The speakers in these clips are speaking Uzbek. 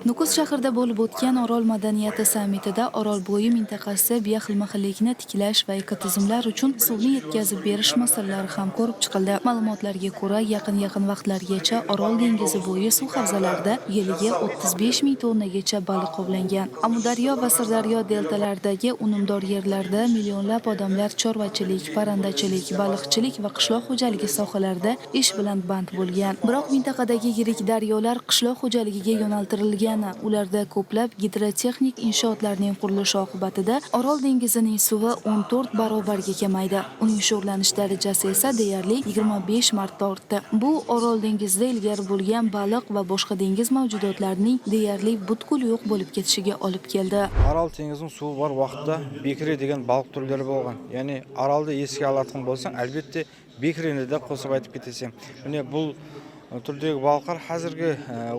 Nukus shahrida bo'lib o'tgan Orol madaniyati sammitida Orolbo'yi mintaqasi bioxilma-xillikni tiklash va ekotizimlar uchun suvni yetkazib berish masalalari ham ko'rib chiqildi. Ma'lumotlarga ko'ra, yaqin vaqtlargacha Orol dengizi bo'yi suv havzalarida yiliga 35 ming tonnagacha baliq ovlangan. Amudaryo va Sirdaryo deltalaridagi unumdor yerlarda millionlab odamlar chorvachilik, parrandachilik, baliqchilik va qishloq xo'jaligi sohalarida ish bilan band bo'lgan. Biroq mintaqadagi yirik daryolar qishloq xo'jaligiga yo'naltirilgan. Ularda ko'plab gidrotexnik inshootlarning qurilishi oqibatida Orol dengizining suvi 14 barobarga kamaydi. Uning sho'rlanish darajasi esa deyarli 25 marta ortdi. Bu Orol dengizida ilgari bo'lgan baliq va boshqa dengiz mavjudotlarining deyarli butkul yo'q bo'lib ketishiga olib keldi. Orol dengizining suvi bor vaqtda bekri degan baliq turlari bo'lgan. Ya'ni Orolda esga oladigan bo'lsang, albatta bekrini de qo'shib aytib ketsam. Mana bu turdagi balıqlar hozirgi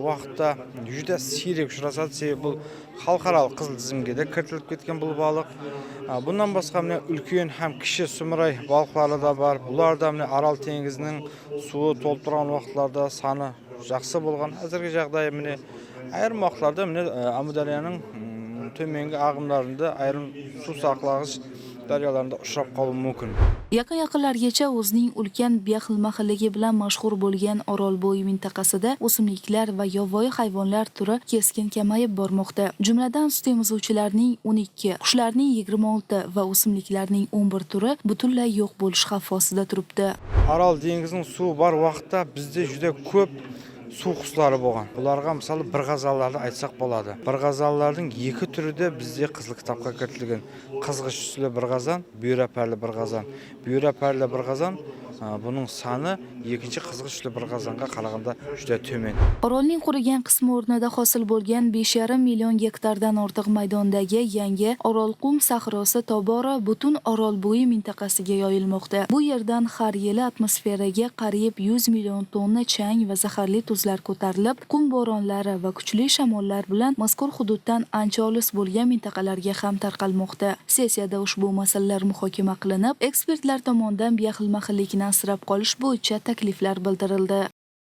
vaqtda juda siyrak uchrashadi. Bu xalqaro qizil tizimga de kiritilib ketgan bu baliq. Bundan boshqa mana ulkan ham kishi sumray balıqlari da bor. Bularda mana Orol dengizining suvi to'lib turgan vaqtlarda soni yaxshi bo'lgan. Hozirgi жағдайы mana ayrim vaqtlarda mana Amudaryoning төменгі ағымдарында ayrim suv saqlag'ich daryolarında uchrab qolishi mumkin. Yaqinlargacha o'zining ulkan bioxilma-xilligi bilan mashhur bo'lgan Orolbo'yi mintaqasida o'simliklar va yovvoyi hayvonlar turi keskin kamayib bormoqda. Jumladan sut emizuvchilarning 12, qushlarning 26 va o'simliklarning 11 turi butunlay yo'q bo'lish xavfi ostida turibdi. Orol dengizining suvi bor vaqtda bizda juda ko'p suv qushları bo'lgan. Bularga misol bir g'azallarni aytsak bo'ladi. Bir g'azallarning 2 turida bizda qizil kitobga kiritilgan. Qizg'ish tusli bir g'azan, buyraparli bir g'azan. Buyraparli bir g'azan buning soni ikkinchi qizg'ish tusli bir g'azanga qaraganda juda төмен. Orolning qurigan qismi o'rnida hosil bo'lgan 5,5 million gektardan ortiq maydondagi yangi Orolqum sahrosi tobora butun Orolbo'yi mintaqasiga yoyilmoqda. Bu yerdan har yili atmosferaga qariyb 100 million tonna chang va zaharli tuzlar ko'tarilib, qum bo'ronlari va kuchli shamollar bilan mazkur hududdan ancha olis bo'lgan mintaqalarga ham tarqalmoqda. Sessiyada ushbu masalalar muhokama qilinib, ekspertlar tomonidan bioxilma-xillikni asrab qolish bo'yicha takliflar bildirildi.